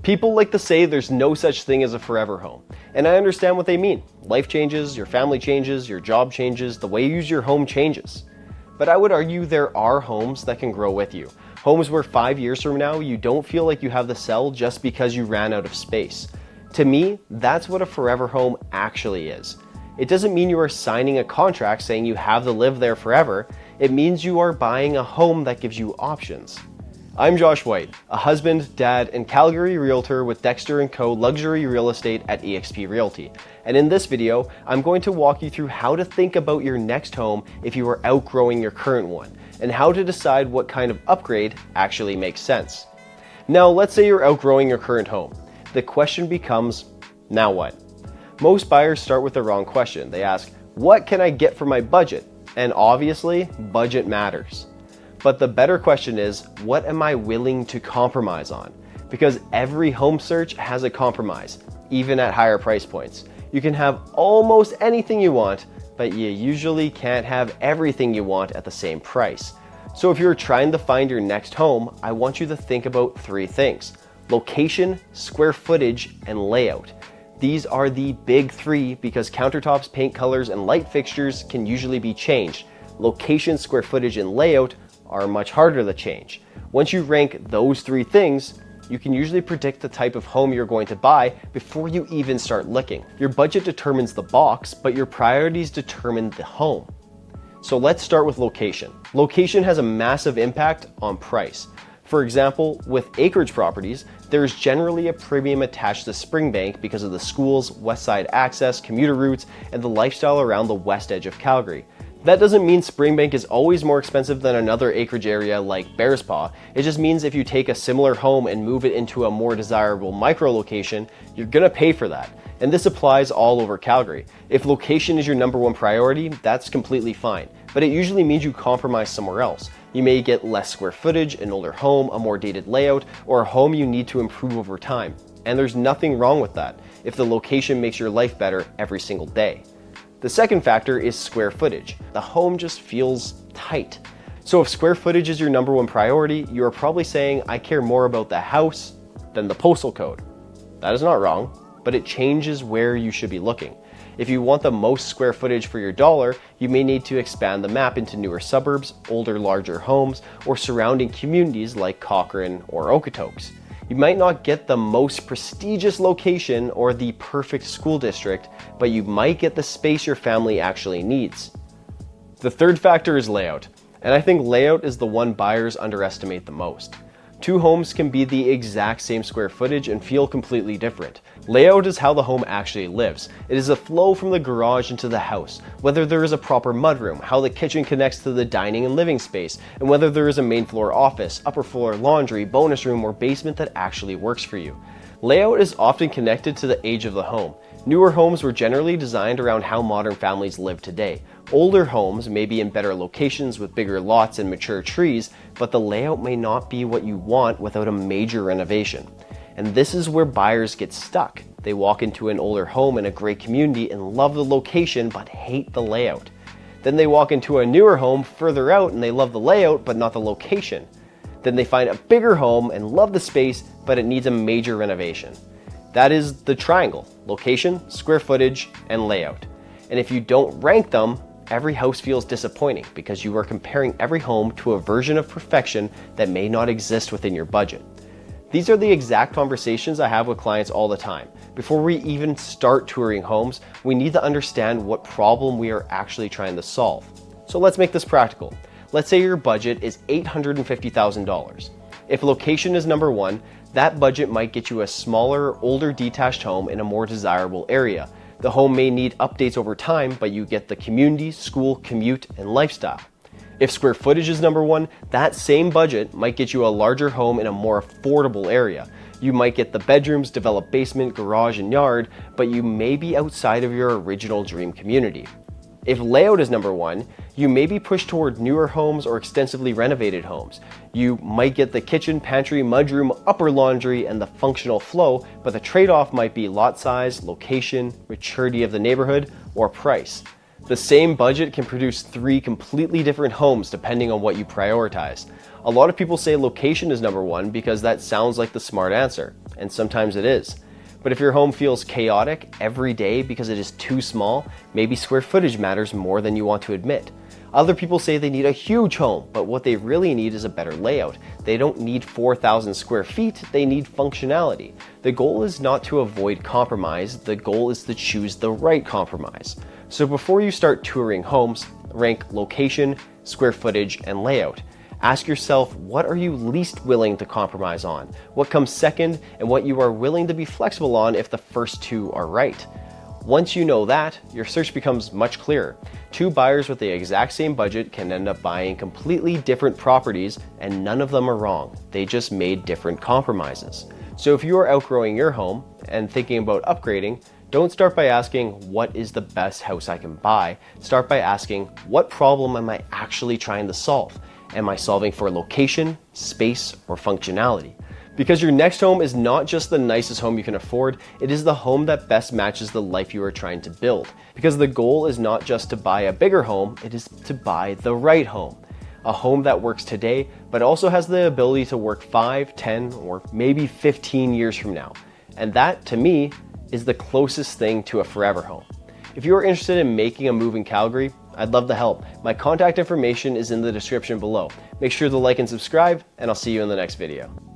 People like to say there's no such thing as a forever home, and I understand what they mean. Life changes, your family changes, your job changes, the way you use your home changes. But I would argue there are homes that can grow with you. Homes where 5 years from now, you don't feel like you have to sell just because you ran out of space. To me, that's what a forever home actually is. It doesn't mean you are signing a contract saying you have to live there forever. It means you are buying a home that gives you options. I'm Josh White, a husband, dad, and Calgary Realtor with Dexter & Co. Luxury Real Estate at eXp Realty. And in this video, I'm going to walk you through how to think about your next home if you are outgrowing your current one, and how to decide what kind of upgrade actually makes sense. Now, let's say you're outgrowing your current home. The question becomes, now what? Most buyers start with the wrong question. They ask, what can I get for my budget? And obviously, budget matters. But the better question is, what am I willing to compromise on? Because every home search has a compromise, even at higher price points. You can have almost anything you want, but you usually can't have everything you want at the same price. So if you're trying to find your next home, I want you to think about 3 things: location, square footage, and layout. These are the big 3 because countertops, paint colors, and light fixtures can usually be changed. Location, square footage, and layout are much harder to change. Once you rank those 3 things, you can usually predict the type of home you're going to buy before you even start looking. Your budget determines the box, but your priorities determine the home. So let's start with location. Location has a massive impact on price. For example, with acreage properties, there's generally a premium attached to Springbank because of the schools, west side access, commuter routes, and the lifestyle around the west edge of Calgary. That doesn't mean Springbank is always more expensive than another acreage area like Bearspaw. It just means if you take a similar home and move it into a more desirable micro location, you're gonna pay for that. And this applies all over Calgary. If location is your #1 priority, that's completely fine. But it usually means you compromise somewhere else. You may get less square footage, an older home, a more dated layout, or a home you need to improve over time. And there's nothing wrong with that if the location makes your life better every single day. The second factor is square footage. The home just feels tight. So if square footage is your #1 priority, you are probably saying, I care more about the house than the postal code. That is not wrong, but it changes where you should be looking. If you want the most square footage for your dollar, you may need to expand the map into newer suburbs, older, larger homes, or surrounding communities like Cochrane or Okotoks. You might not get the most prestigious location or the perfect school district, but you might get the space your family actually needs. The third factor is layout, and I think layout is the one buyers underestimate the most. 2 homes can be the exact same square footage and feel completely different. Layout is how the home actually lives. It is a flow from the garage into the house, whether there is a proper mudroom, how the kitchen connects to the dining and living space, and whether there is a main floor office, upper floor laundry, bonus room, or basement that actually works for you. Layout is often connected to the age of the home. Newer homes were generally designed around how modern families live today. Older homes may be in better locations with bigger lots and mature trees, but the layout may not be what you want without a major renovation. And this is where buyers get stuck. They walk into an older home in a great community and love the location but hate the layout. Then they walk into a newer home further out and they love the layout but not the location. Then they find a bigger home and love the space, but it needs a major renovation. That is the triangle: location, square footage, and layout. And if you don't rank them, every house feels disappointing because you are comparing every home to a version of perfection that may not exist within your budget. These are the exact conversations I have with clients all the time. Before we even start touring homes, we need to understand what problem we are actually trying to solve. So let's make this practical. Let's say your budget is $850,000. If location is #1, that budget might get you a smaller, older detached home in a more desirable area. The home may need updates over time, but you get the community, school, commute, and lifestyle. If square footage is #1, that same budget might get you a larger home in a more affordable area. You might get the bedrooms, developed basement, garage, and yard, but you may be outside of your original dream community. If layout is #1, you may be pushed toward newer homes or extensively renovated homes. You might get the kitchen, pantry, mudroom, upper laundry, and the functional flow, but the trade-off might be lot size, location, maturity of the neighborhood, or price. The same budget can produce 3 completely different homes depending on what you prioritize. A lot of people say location is #1 because that sounds like the smart answer. and sometimes it is. But if your home feels chaotic every day because it is too small, maybe square footage matters more than you want to admit. Other people say they need a huge home, but what they really need is a better layout. They don't need 4,000 square feet, they need functionality. The goal is not to avoid compromise, the goal is to choose the right compromise. So before you start touring homes, rank location, square footage, and layout. Ask yourself, what are you least willing to compromise on? What comes second, and what you are willing to be flexible on if the first two are right? Once you know that, your search becomes much clearer. Two buyers with the exact same budget can end up buying completely different properties, and none of them are wrong. They just made different compromises. So if you are outgrowing your home and thinking about upgrading, don't start by asking, what is the best house I can buy? Start by asking, what problem am I actually trying to solve? Am I solving for location, space, or functionality? Because your next home is not just the nicest home you can afford, it is the home that best matches the life you are trying to build. Because the goal is not just to buy a bigger home, it is to buy the right home. A home that works today, but also has the ability to work 5, 10, or maybe 15 years from now. And that, to me, is the closest thing to a forever home. If you are interested in making a move in Calgary, I'd love to help. My contact information is in the description below. Make sure to like and subscribe, and I'll see you in the next video.